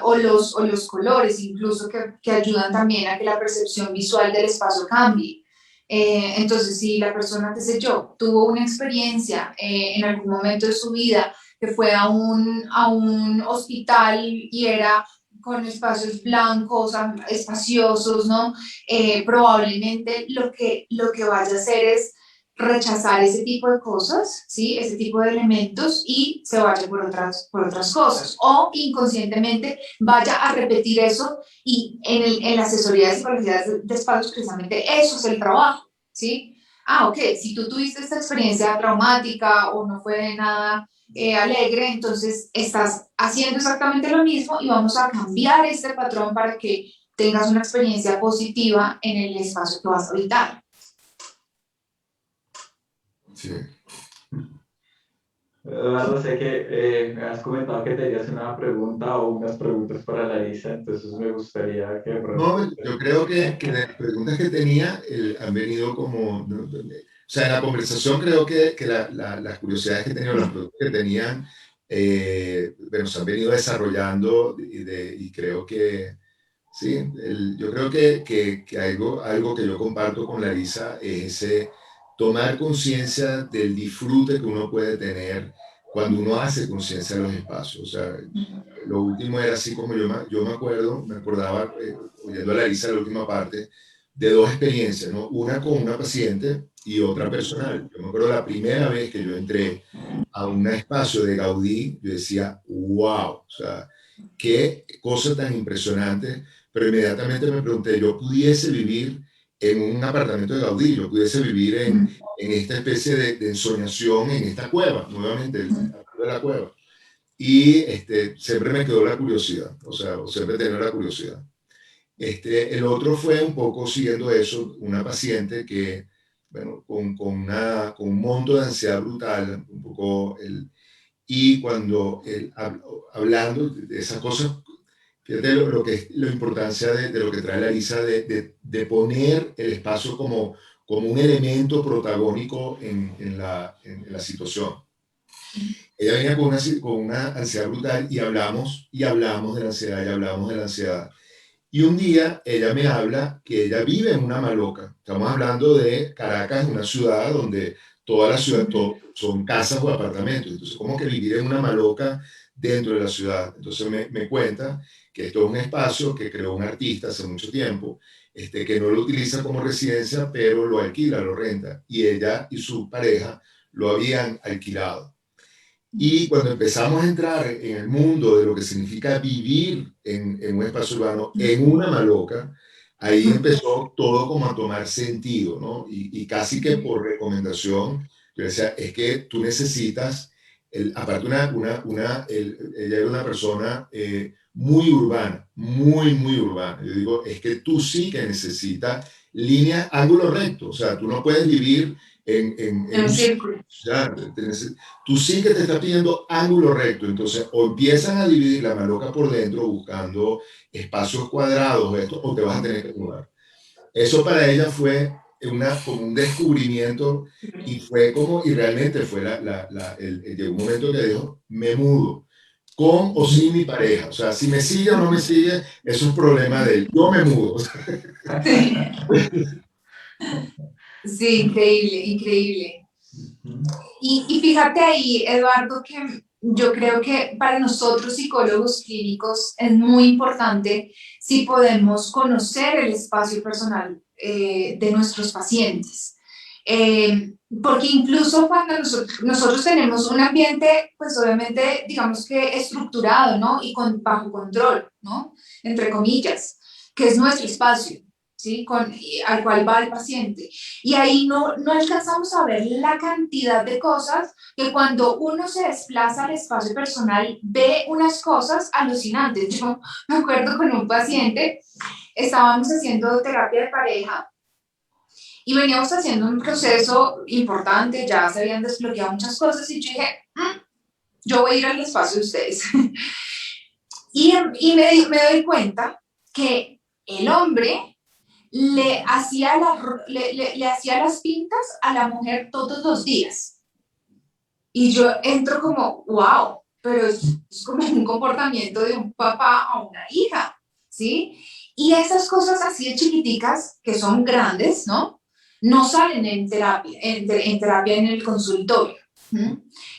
O los colores incluso que ayudan también a que la percepción visual del espacio cambie. Entonces, si la persona, qué sé yo, tuvo una experiencia en algún momento de su vida que fue a un hospital y era con espacios blancos, espaciosos, ¿no? Probablemente lo que vaya a hacer es rechazar ese tipo de cosas, ¿sí? Ese tipo de elementos y se vaya por otras cosas. O inconscientemente vaya a repetir eso y en la asesoría de psicología de espacios, precisamente eso es el trabajo, ¿sí? Ok, si tú tuviste esta experiencia traumática o no fue nada alegre, entonces estás haciendo exactamente lo mismo y vamos a cambiar este patrón para que tengas una experiencia positiva en el espacio que vas a habitar. Sí. Eduardo, sé que me has comentado que tenías una pregunta o unas preguntas para Larisa, entonces me gustaría que de pronto... No, yo creo que las preguntas que tenía han venido como, ¿no? O sea, en la conversación creo que las curiosidades que tenía, las preguntas que tenían, bueno, se han venido desarrollando y creo que, sí, yo creo que algo que yo comparto con Larisa es ese tomar conciencia del disfrute que uno puede tener cuando uno hace conciencia de los espacios. O sea, lo último era así como yo me acordaba, oyendo a Larisa la última parte, de dos experiencias, ¿no? Una con una paciente y otra personal. Yo me acuerdo la primera vez que yo entré a un espacio de Gaudí, yo decía, wow, o sea, qué cosa tan impresionante, pero inmediatamente me pregunté, yo pudiese vivir en un apartamento de Gaudí, yo pudiese vivir en esta especie de ensoñación, en esta cueva, nuevamente, de la cueva. Y siempre me quedó la curiosidad, o sea, siempre tenía la curiosidad. El otro fue un poco siguiendo eso, una paciente que, bueno, con un monto de ansiedad brutal, un poco y cuando hablando de esas cosas, fíjate lo que es la importancia de lo que trae Larisa, de poner el espacio como un elemento protagónico en la situación. Ella venía con una ansiedad brutal y hablamos de la ansiedad y hablamos de la ansiedad. Y un día ella me habla que ella vive en una maloca. Estamos hablando de Caracas, una ciudad donde toda la ciudad son casas o apartamentos. Entonces, ¿cómo que vivir en una maloca dentro de la ciudad? Entonces me cuenta que esto es un espacio que creó un artista hace mucho tiempo, que no lo utiliza como residencia, pero lo alquila, lo renta. Y ella y su pareja lo habían alquilado. Y cuando empezamos a entrar en el mundo de lo que significa vivir en un espacio urbano, en una maloca, ahí empezó todo como a tomar sentido, ¿no? Y casi que por recomendación, yo decía, es que tú necesitas, aparte ella era una persona muy urbana, muy urbana. Yo digo, es que tú sí que necesitas línea, ángulo recto, o sea, tú no puedes vivir en un un círculo. ya, tú sí que te estás pidiendo ángulo recto, entonces o empiezan a dividir la maloca por dentro buscando espacios cuadrados esto, o te vas a tener que mudar. Eso para ella fue como un descubrimiento y fue como, y realmente fue llegó un momento que dijo, me mudo, con o sin mi pareja, o sea, si me sigue o no me sigue, es un problema de él, yo me mudo. Sí, sí, increíble, increíble. Y fíjate ahí, Eduardo, que yo creo que para nosotros psicólogos clínicos es muy importante si podemos conocer el espacio personal de nuestros pacientes. Porque incluso cuando nosotros tenemos un ambiente, pues obviamente, digamos que estructurado, ¿no? Y bajo control, ¿no? Entre comillas, que es nuestro espacio, ¿sí? Al cual va el paciente. Y ahí no alcanzamos a ver la cantidad de cosas que cuando uno se desplaza al espacio personal ve unas cosas alucinantes. Yo me acuerdo con un paciente, estábamos haciendo terapia de pareja y veníamos haciendo un proceso importante, ya se habían desbloqueado muchas cosas y yo dije, yo voy a ir al espacio de ustedes. Me doy cuenta que el hombre le hacía las pintas a la mujer todos los días. Y yo entro como, wow, pero es como un comportamiento de un papá a una hija, ¿sí? Y esas cosas así de chiquiticas, que son grandes, ¿no? No salen en terapia, en terapia en el consultorio.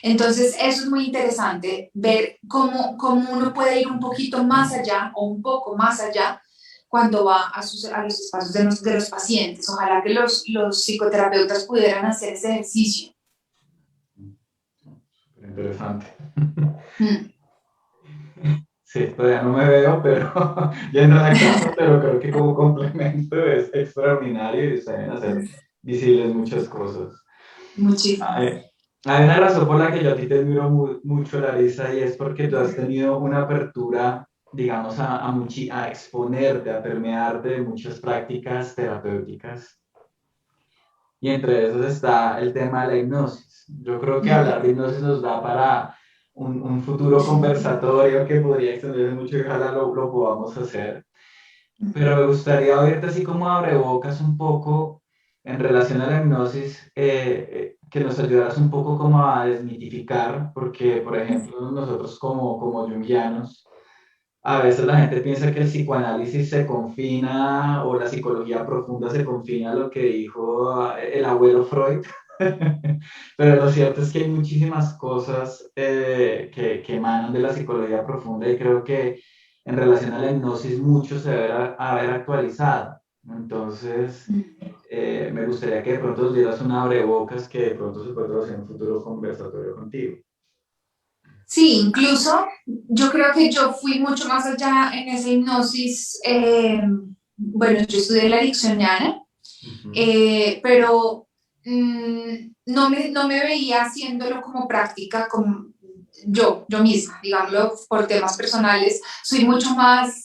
Entonces, eso es muy interesante, ver cómo uno puede ir un poquito más allá o un poco más allá cuando va a los espacios de los pacientes. Ojalá que los psicoterapeutas pudieran hacer ese ejercicio. Interesante. Mm. Sí, todavía no me veo, pero yendo a la casa, pero creo que como complemento es extraordinario y se deben hacer visibles muchas cosas. Muchísimas. Hay una razón por la que yo a ti te admiro mucho, Larisa, y es porque tú has tenido una apertura, digamos, a exponerte, a permearte de muchas prácticas terapéuticas. Y entre esos está el tema de la hipnosis. Yo creo que hablar de hipnosis nos da para un futuro conversatorio que podría extenderse mucho y ojalá lo podamos hacer. Pero me gustaría oírte así como abrebocas un poco en relación a la hipnosis, que nos ayudaras un poco como a desmitificar, porque por ejemplo nosotros como junguianos, a veces la gente piensa que el psicoanálisis se confina o la psicología profunda se confina a lo que dijo el abuelo Freud, pero lo cierto es que hay muchísimas cosas que emanan de la psicología profunda y creo que en relación a la hipnosis mucho se debe haber actualizado. Entonces, me gustaría que de pronto nos dieras un abrebocas que de pronto se puede traducir en un futuro conversatorio contigo. Sí, incluso yo creo que yo fui mucho más allá en esa hipnosis. Bueno, yo estudié la ericksoniana, pero no me veía haciéndolo como práctica, yo misma, digámoslo, por temas personales, soy mucho más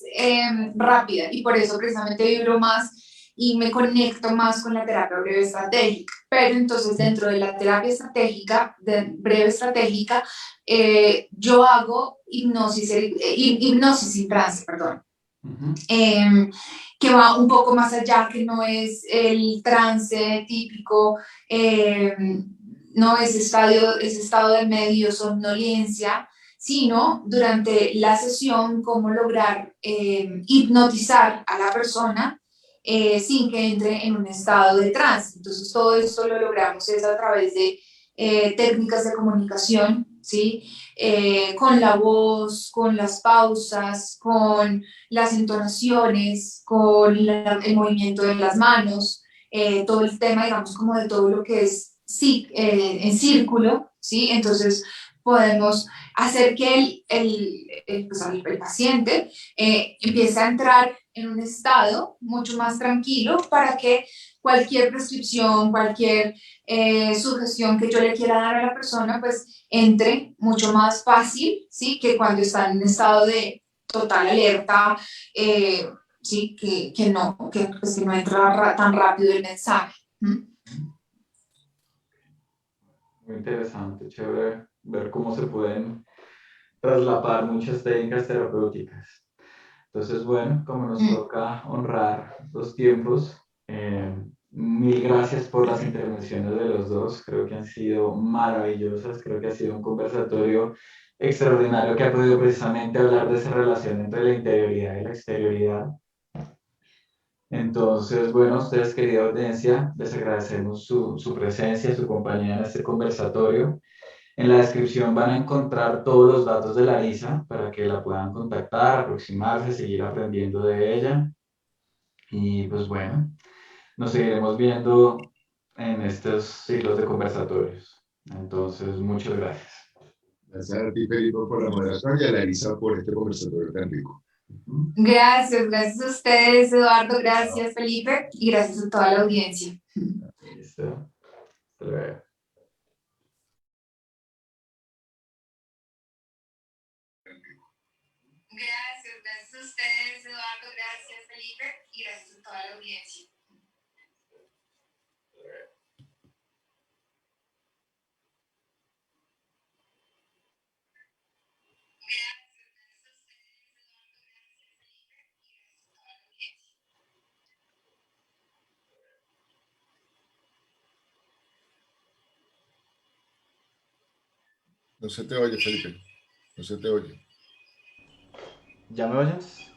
rápida y por eso precisamente vibro más y me conecto más con la terapia breve estratégica. Pero entonces dentro de la terapia estratégica, de breve estratégica, yo hago hipnosis sin trance, perdón. Eh, que va un poco más allá, que no es el trance típico, eh, no ese estado de medio somnolencia, sino durante la sesión cómo lograr hipnotizar a la persona sin que entre en un estado de trance. Entonces todo esto lo logramos es a través de técnicas de comunicación, ¿sí? Con la voz, con las pausas, con las entonaciones, con el movimiento de las manos, todo el tema, digamos, como de todo lo que es sí, en círculo, ¿sí? Entonces podemos hacer que el paciente empiece a entrar en un estado mucho más tranquilo para que cualquier prescripción, cualquier sugestión que yo le quiera dar a la persona, pues entre mucho más fácil, ¿sí? Que cuando está en un estado de total alerta, sí, pues, que no entra tan rápido el mensaje. ¿Mm? Muy interesante, chévere ver cómo se pueden traslapar muchas técnicas terapéuticas. Entonces, bueno, como nos toca honrar los tiempos, mil gracias por las intervenciones de los dos. Creo que han sido maravillosas. Creo que ha sido un conversatorio extraordinario que ha podido precisamente hablar de esa relación entre la interioridad y la exterioridad. Entonces, bueno, ustedes, querida audiencia, les agradecemos su presencia, su compañía en este conversatorio. En la descripción van a encontrar todos los datos de Larisa para que la puedan contactar, aproximarse, seguir aprendiendo de ella. Y pues bueno, nos seguiremos viendo en estos ciclos de conversatorios. Entonces, muchas gracias. Gracias a ti, Felipe, por la moderación y a la Elisa por este conversatorio tan rico. Gracias a ustedes, Eduardo, gracias, Felipe, y gracias a toda la audiencia. Listo. Hasta luego. Gracias a ustedes, Eduardo, gracias, Felipe, y gracias a toda la audiencia. No se te oye, Felipe. No se te oye. ¿Ya me oyes?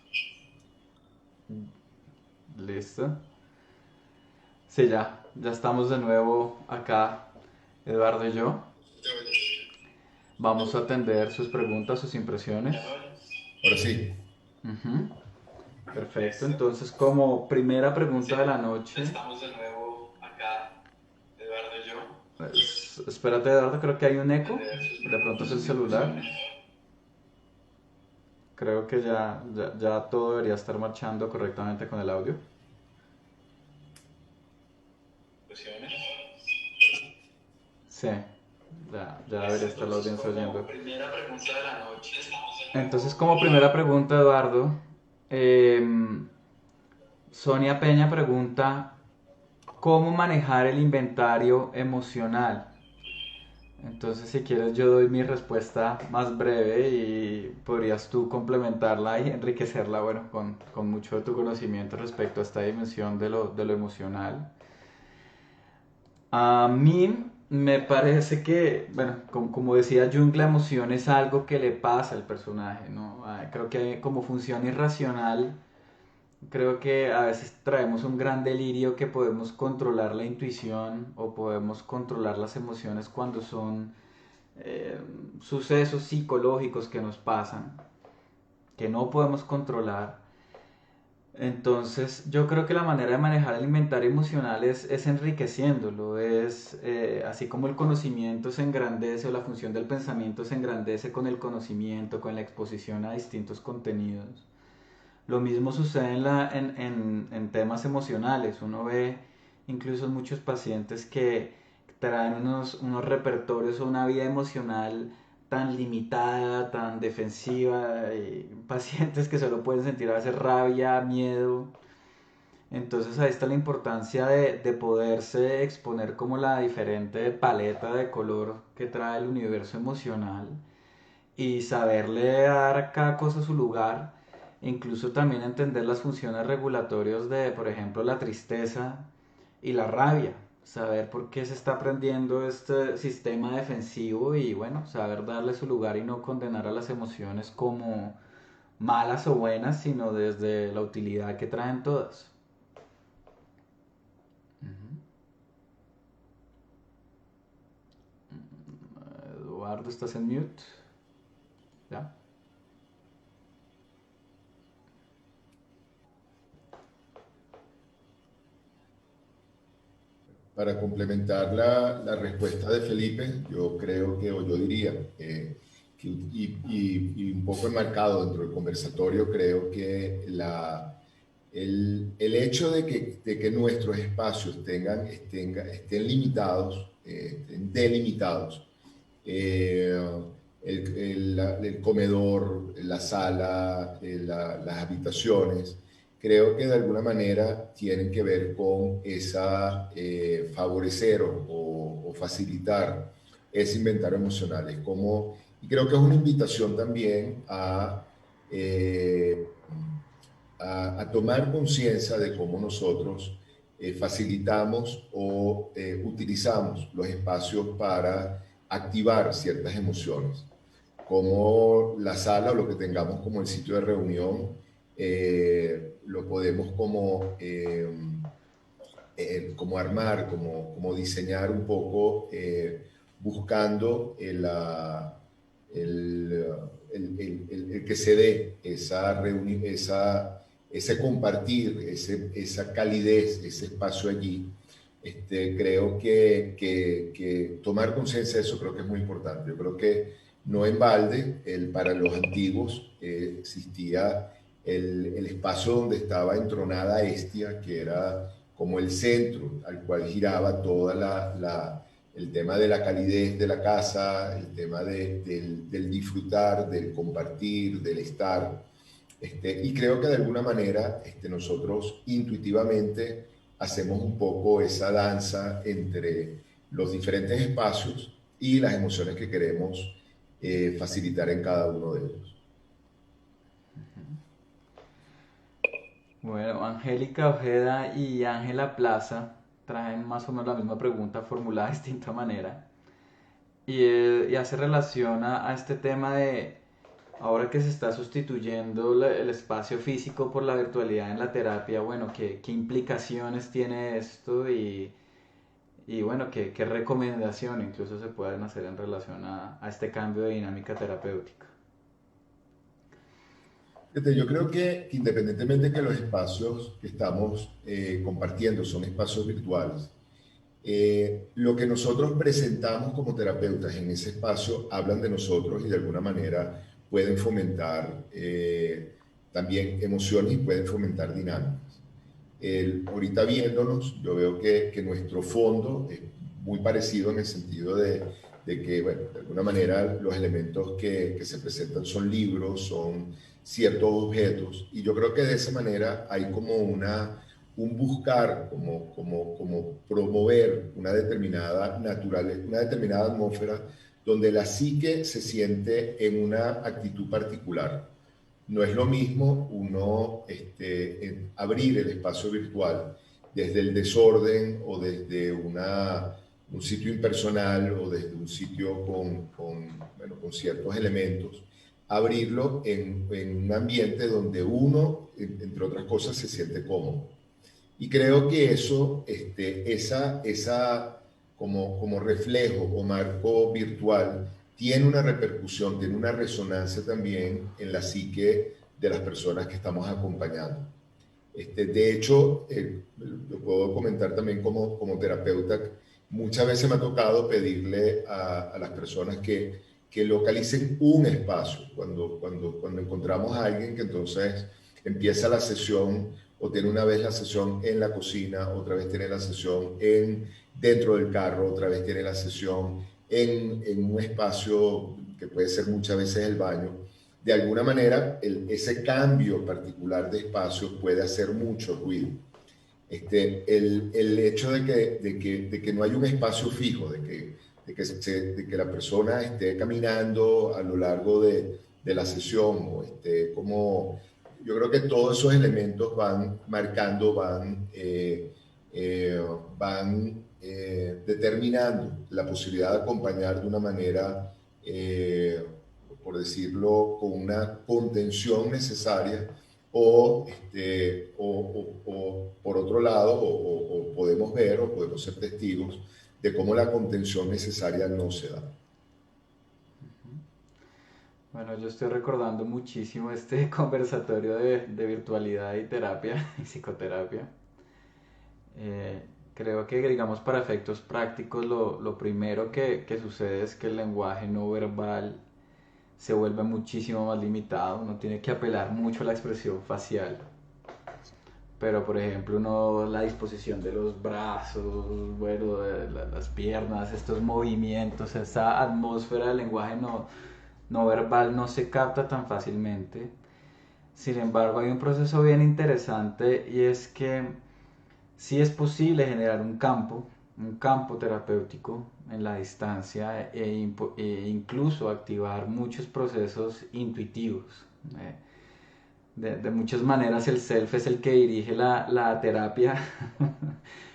Listo. Sí, ya estamos de nuevo acá, Eduardo y yo. Vamos a atender sus preguntas, sus impresiones. Ahora sí. Perfecto, entonces como primera pregunta de la noche. Estamos de nuevo acá, Eduardo y yo. Pues, espérate, Eduardo, creo que hay un eco. De pronto es el celular. Creo que ya todo debería estar marchando correctamente con el audio. Sí, ya debería estar la audiencia oyendo. Primera pregunta de la noche. Entonces, como primera pregunta, Eduardo, Sonia Peña pregunta, ¿cómo manejar el inventario emocional? Entonces, si quieres, yo doy mi respuesta más breve y podrías tú complementarla y enriquecerla, bueno, con mucho de tu conocimiento respecto a esta dimensión de lo emocional. A mí me parece que, bueno, como decía Jung, la emoción es algo que le pasa al personaje, ¿no? Creo que como función irracional, creo que a veces traemos un gran delirio que podemos controlar la intuición o podemos controlar las emociones cuando son sucesos psicológicos que nos pasan, que no podemos controlar. Entonces, yo creo que la manera de manejar el inventario emocional es enriqueciéndolo, así como el conocimiento se engrandece o la función del pensamiento se engrandece con el conocimiento, con la exposición a distintos contenidos. Lo mismo sucede en temas emocionales. Uno ve incluso muchos pacientes que traen unos repertorios o una vida emocional tan limitada, tan defensiva, pacientes que solo pueden sentir a veces rabia, miedo. Entonces ahí está la importancia de poderse exponer como la diferente paleta de color que trae el universo emocional y saberle dar a cada cosa su lugar, e incluso también entender las funciones regulatorias de, por ejemplo, la tristeza y la rabia, saber por qué se está aprendiendo este sistema defensivo y bueno, saber darle su lugar y no condenar a las emociones como malas o buenas, sino desde la utilidad que traen todas. Eduardo, ¿estás en mute? ¿Ya? Para complementar la respuesta de Felipe, yo creo que, o yo diría, y un poco enmarcado dentro del conversatorio, creo que el hecho de que nuestros espacios estén limitados, estén delimitados, eh, el comedor, la sala, las habitaciones, creo que de alguna manera tienen que ver con esa favorecer o facilitar ese inventario emocional. Es como, y creo que es una invitación también eh, a tomar conciencia de cómo nosotros facilitamos o utilizamos los espacios para activar ciertas emociones, como la sala o lo que tengamos como el sitio de reunión, lo podemos como armar, como diseñar un poco, buscando el, el que se dé esa reunión, ese compartir, esa calidez, ese espacio allí. Creo que tomar conciencia de eso creo que es muy importante. Yo creo que no en balde, para los antiguos existía el espacio donde estaba entronada Estia, que era como el centro al cual giraba toda el tema de la calidez de la casa, el tema del disfrutar, del compartir, del estar. Y creo que de alguna manera nosotros intuitivamente hacemos un poco esa danza entre los diferentes espacios y las emociones que queremos facilitar en cada uno de ellos. Bueno, Angélica Ojeda y Ángela Plaza traen más o menos la misma pregunta formulada de distinta manera y hace relación a este tema de ahora que se está sustituyendo el espacio físico por la virtualidad en la terapia, bueno, qué implicaciones tiene esto y bueno, qué recomendación incluso se pueden hacer en relación a este cambio de dinámica terapéutica. Yo creo que independientemente que los espacios que estamos compartiendo son espacios virtuales, lo que nosotros presentamos como terapeutas en ese espacio hablan de nosotros y de alguna manera pueden fomentar también emociones y pueden fomentar dinámicas. Ahorita viéndonos, yo veo que nuestro fondo es muy parecido en el sentido de que, bueno, de alguna manera los elementos que se presentan son libros, son ciertos objetos, y yo creo que de esa manera hay como un buscar, como promover una determinada naturaleza, una determinada atmósfera donde la psique se siente en una actitud particular. No es lo mismo uno abrir el espacio virtual desde el desorden o desde un sitio impersonal o desde un sitio con ciertos elementos, abrirlo en un ambiente donde uno, entre otras cosas, se siente cómodo. Y creo que eso, esa como reflejo o marco virtual, tiene una repercusión, tiene una resonancia también en la psique de las personas que estamos acompañando. De hecho, lo puedo comentar también como terapeuta, muchas veces me ha tocado pedirle a las personas que localicen un espacio. Cuando encontramos a alguien que entonces empieza la sesión o tiene una vez la sesión en la cocina, otra vez tiene la sesión dentro del carro, otra vez tiene la sesión en un espacio que puede ser muchas veces el baño, de alguna manera ese cambio particular de espacio puede hacer mucho ruido. El hecho de que no hay un espacio fijo, de que la persona esté caminando a lo largo de la sesión o como yo creo que todos esos elementos van marcando, determinando la posibilidad de acompañar de una manera, por decirlo, con una contención necesaria o por otro lado, o podemos ver o podemos ser testigos de cómo la contención necesaria no se da. Bueno, yo estoy recordando muchísimo este conversatorio de virtualidad y terapia y psicoterapia. Eh, Creo que, digamos, para efectos prácticos, lo primero que sucede es que el lenguaje no verbal se vuelve muchísimo más limitado. Uno tiene que apelar mucho a la expresión facial. Pero, por ejemplo, la disposición de los brazos, bueno, de las piernas, estos movimientos, esa atmósfera del lenguaje no verbal no se capta tan fácilmente. Sin embargo, hay un proceso bien interesante y es que sí es posible generar un campo terapéutico en la distancia e incluso activar muchos procesos intuitivos. De muchas maneras el self es el que dirige la terapia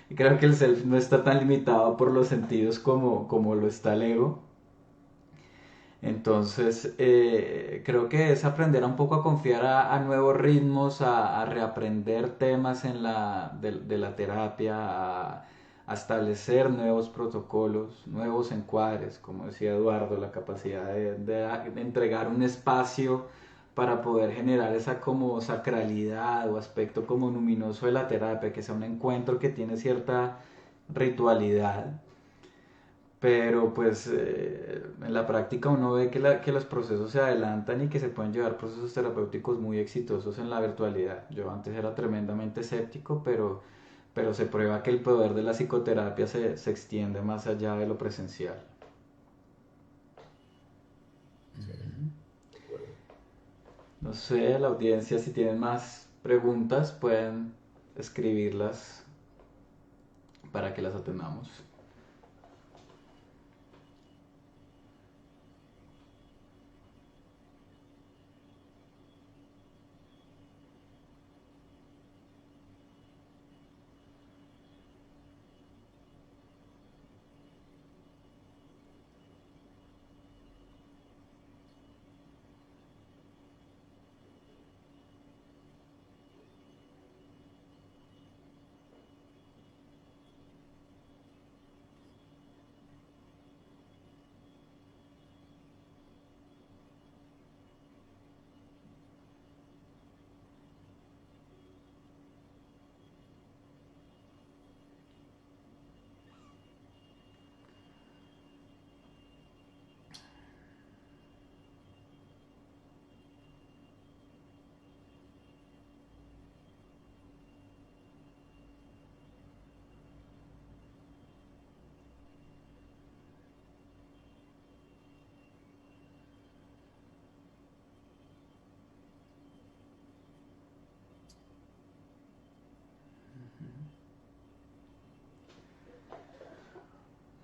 y creo que el self no está tan limitado por los sentidos como lo está el ego. Entonces, creo que es aprender un poco a confiar a nuevos ritmos, a reaprender temas de la terapia, a establecer nuevos protocolos, nuevos encuadres, como decía Eduardo, la capacidad de entregar un espacio para poder generar esa como sacralidad o aspecto como luminoso de la terapia, que sea un encuentro que tiene cierta ritualidad, pero pues en la práctica uno ve que los procesos se adelantan y que se pueden llevar procesos terapéuticos muy exitosos en la virtualidad. Yo antes era tremendamente escéptico, pero se prueba que el poder de la psicoterapia se extiende más allá de lo presencial. Sí. No sé, la audiencia, si tienen más preguntas, pueden escribirlas para que las atendamos.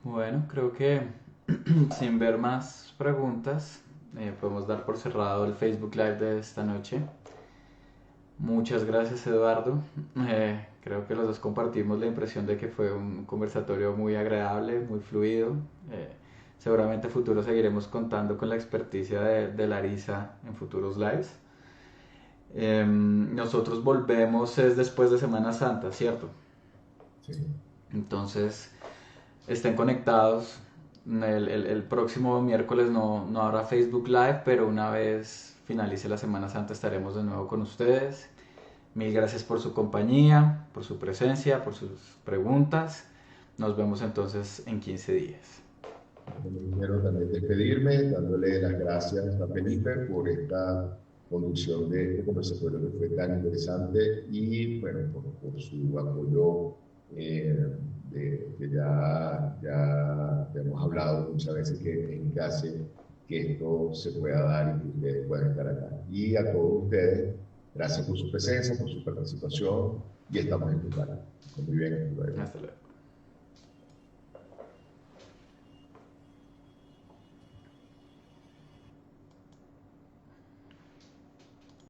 Bueno, creo que sin ver más preguntas, podemos dar por cerrado el Facebook Live de esta noche. Muchas gracias, Eduardo. Creo que los dos compartimos la impresión de que fue un conversatorio muy agradable, muy fluido. Seguramente a futuro seguiremos contando con la experticia de Larisa en futuros lives. Nosotros volvemos es después de Semana Santa, ¿cierto? Sí. Entonces, estén conectados. El próximo miércoles no habrá Facebook Live, pero una vez finalice la Semana Santa estaremos de nuevo con ustedes. Mil gracias por su compañía, por su presencia, por sus preguntas. Nos vemos entonces en 15 días. Quiero también despedirme dándole las gracias a Felipe por esta conducción de este conversatorio que fue tan interesante y bueno, por su apoyo que ya hemos hablado muchas veces que es que hace que esto se pueda dar y que ustedes puedan estar acá. Y a todos ustedes, gracias por su presencia, por su participación y estamos en contacto. Muy bien, hasta luego. Hasta luego.